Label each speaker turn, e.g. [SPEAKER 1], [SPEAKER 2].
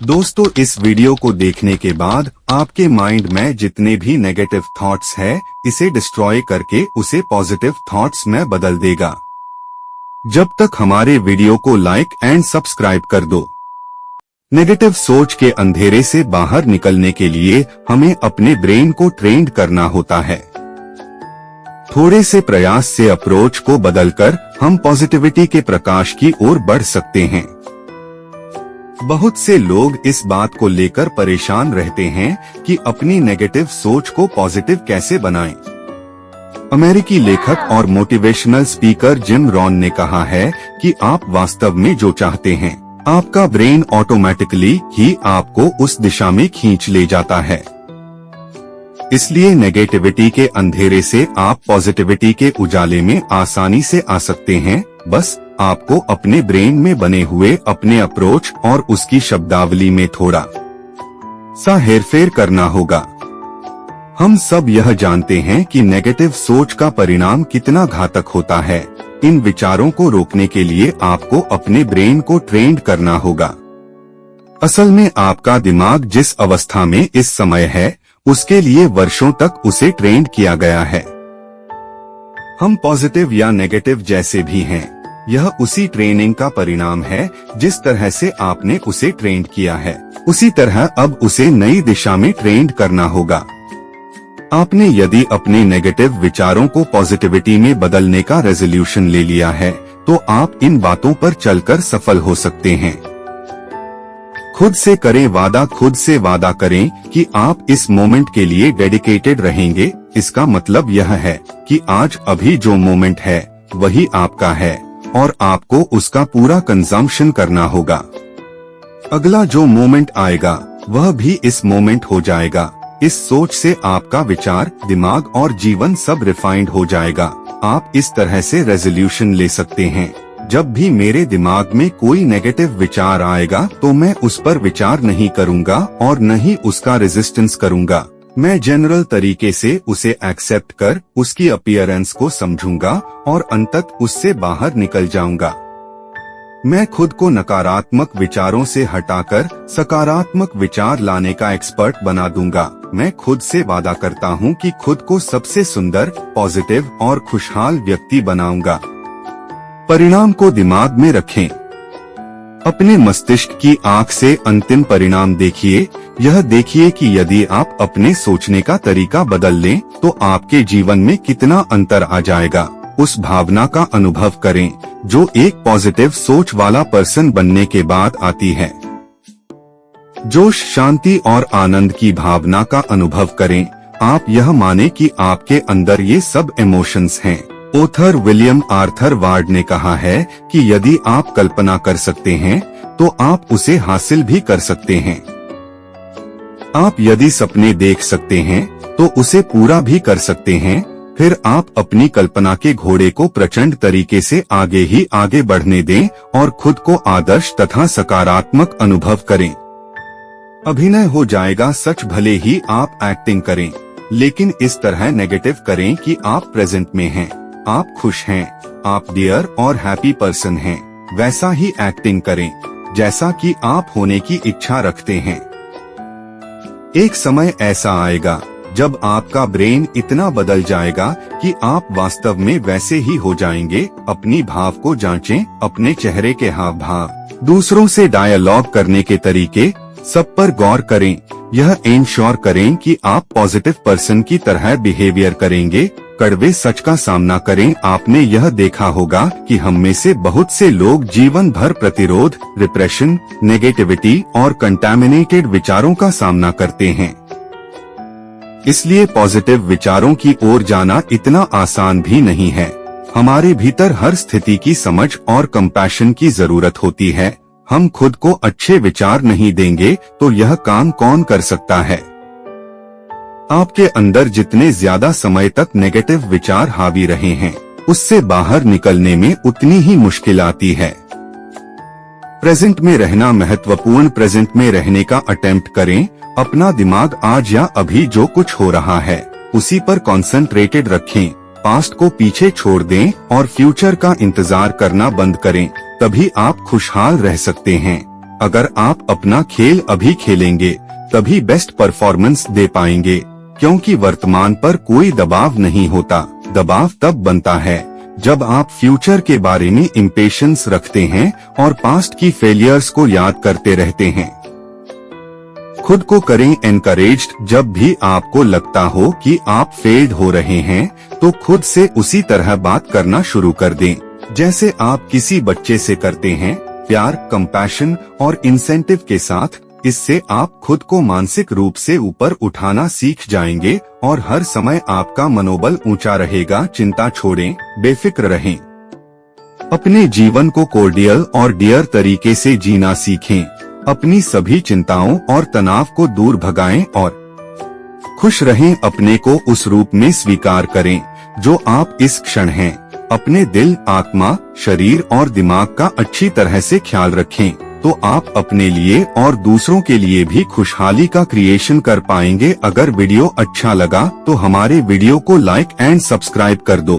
[SPEAKER 1] दोस्तों, इस वीडियो को देखने के बाद आपके माइंड में जितने भी नेगेटिव थॉट्स है, इसे डिस्ट्रॉय करके उसे पॉजिटिव थॉट्स में बदल देगा। जब तक हमारे वीडियो को लाइक एंड सब्सक्राइब कर दो। नेगेटिव सोच के अंधेरे से बाहर निकलने के लिए हमें अपने ब्रेन को ट्रेंड करना होता है। थोड़े से प्रयास से अप्रोच को बदलकर हम पॉजिटिविटी के प्रकाश की ओर बढ़ सकते हैं। बहुत से लोग इस बात को लेकर परेशान रहते हैं कि अपनी नेगेटिव सोच को पॉजिटिव कैसे बनाएं। अमेरिकी लेखक और मोटिवेशनल स्पीकर जिम रॉन ने कहा है कि आप वास्तव में जो चाहते हैं, आपका ब्रेन ऑटोमेटिकली ही आपको उस दिशा में खींच ले जाता है। इसलिए नेगेटिविटी के अंधेरे से आप पॉजिटिविटी के उजाले में आसानी से आ सकते हैं। बस आपको अपने ब्रेन में बने हुए अपने अप्रोच और उसकी शब्दावली में थोड़ा सा हेरफेर करना होगा। हम सब यह जानते हैं कि नेगेटिव सोच का परिणाम कितना घातक होता है। इन विचारों को रोकने के लिए आपको अपने ब्रेन को ट्रेंड करना होगा। असल में आपका दिमाग जिस अवस्था में इस समय है, उसके लिए वर्षों तक उसे ट्रेंड किया गया है। हम पॉजिटिव या नेगेटिव जैसे भी हैं, यह उसी ट्रेनिंग का परिणाम है। जिस तरह से आपने उसे ट्रेंड किया है, उसी तरह अब उसे नई दिशा में ट्रेंड करना होगा। आपने यदि अपने नेगेटिव विचारों को पॉजिटिविटी में बदलने का रेजोल्यूशन ले लिया है, तो आप इन बातों पर चलकर सफल हो सकते हैं। खुद से करें वादा, खुद से वादा करें कि आप इस मोमेंट के लिए डेडिकेटेड रहेंगे। इसका मतलब यह है कि आज अभी जो मोमेंट है वही आपका है और आपको उसका पूरा कंजम्पशन करना होगा। अगला जो मोमेंट आएगा वह भी इस मोमेंट हो जाएगा। इस सोच से आपका विचार, दिमाग और जीवन सब रिफाइंड हो जाएगा। आप इस तरह से रेजोल्यूशन ले सकते हैं, जब भी मेरे दिमाग में कोई नेगेटिव विचार आएगा तो मैं उस पर विचार नहीं करूंगा और न ही उसका रेजिस्टेंस करूंगा। मैं जनरल तरीके से उसे एक्सेप्ट कर उसकी अपीयरेंस को समझूंगा और अंततः उससे बाहर निकल जाऊंगा। मैं खुद को नकारात्मक विचारों से हटाकर सकारात्मक विचार लाने का एक्सपर्ट बना दूंगा। मैं खुद से वादा करता हूं कि खुद को सबसे सुंदर, पॉजिटिव और खुशहाल व्यक्ति बनाऊंगा। परिणाम को दिमाग में रखें। अपने मस्तिष्क की आंख से अंतिम परिणाम देखिए। यह देखिए कि यदि आप अपने सोचने का तरीका बदल लें तो आपके जीवन में कितना अंतर आ जाएगा। उस भावना का अनुभव करें जो एक पॉजिटिव सोच वाला पर्सन बनने के बाद आती है। जोश, शांति और आनंद की भावना का अनुभव करें। आप यह माने कि आपके अंदर ये सब इमोशंस हैं। ऑथर विलियम आर्थर वार्ड ने कहा है कि यदि आप कल्पना कर सकते हैं तो आप उसे हासिल भी कर सकते हैं। आप यदि सपने देख सकते हैं तो उसे पूरा भी कर सकते हैं। फिर आप अपनी कल्पना के घोड़े को प्रचंड तरीके से आगे ही आगे बढ़ने दें और खुद को आदर्श तथा सकारात्मक अनुभव करें। अभिनय हो जाएगा सच, भले ही आप एक्टिंग करें, लेकिन इस तरह नेगेटिव करें कि आप प्रेजेंट में हैं, आप खुश हैं, आप डियर और हैप्पी पर्सन हैं। वैसा ही एक्टिंग करें जैसा कि आप होने की इच्छा रखते हैं। एक समय ऐसा आएगा जब आपका ब्रेन इतना बदल जाएगा कि आप वास्तव में वैसे ही हो जाएंगे। अपनी भाव को जांचें, अपने चेहरे के हाव भाव, दूसरों से डायलॉग करने के तरीके, सब पर गौर करें। यह इंश्योर करें कि आप पॉजिटिव पर्सन की तरह बिहेवियर करेंगे। कड़वे सच का सामना करें। आपने यह देखा होगा कि हम में से बहुत से लोग जीवन भर प्रतिरोध, रिप्रेशन, नेगेटिविटी और कंटामिनेटेड विचारों का सामना करते हैं। इसलिए पॉजिटिव विचारों की ओर जाना इतना आसान भी नहीं है। हमारे भीतर हर स्थिति की समझ और कंपैशन की जरूरत होती है। हम खुद को अच्छे विचार नहीं देंगे तो यह काम कौन कर सकता है। आपके अंदर जितने ज्यादा समय तक नेगेटिव विचार हावी रहे हैं, उससे बाहर निकलने में उतनी ही मुश्किल आती है। प्रेजेंट में रहना महत्वपूर्ण। प्रेजेंट में रहने का अटेम्प्ट करें। अपना दिमाग आज या अभी जो कुछ हो रहा है उसी पर कंसंट्रेटेड रखें। पास्ट को पीछे छोड़ दें और फ्यूचर का इंतजार करना बंद करें। तभी आप खुशहाल रह सकते हैं। अगर आप अपना खेल अभी खेलेंगे तभी बेस्ट परफॉर्मेंस दे पाएंगे, क्योंकि वर्तमान पर कोई दबाव नहीं होता। दबाव तब बनता है जब आप फ्यूचर के बारे में इम्पेशंस रखते हैं और पास्ट की फेलियर्स को याद करते रहते हैं। खुद को करें एनकरेज्ड। जब भी आपको लगता हो कि आप फेल्ड हो रहे हैं तो खुद से उसी तरह बात करना शुरू कर दें जैसे आप किसी बच्चे से करते हैं, प्यार, कंपैशन और इंसेंटिव के साथ। इससे आप खुद को मानसिक रूप से ऊपर उठाना सीख जाएंगे और हर समय आपका मनोबल ऊंचा रहेगा। चिंता छोड़ें, बेफिक्र रहें। अपने जीवन को कोर्डियल और डियर तरीके से जीना सीखें। अपनी सभी चिंताओं और तनाव को दूर भगाएं और खुश रहें। अपने को उस रूप में स्वीकार करें जो आप इस क्षण हैं। अपने दिल, आत्मा, शरीर और दिमाग का अच्छी तरह से ख्याल रखें तो आप अपने लिए और दूसरों के लिए भी खुशहाली का क्रिएशन कर पाएंगे। अगर वीडियो अच्छा लगा तो हमारे वीडियो को लाइक एंड सब्सक्राइब कर दो।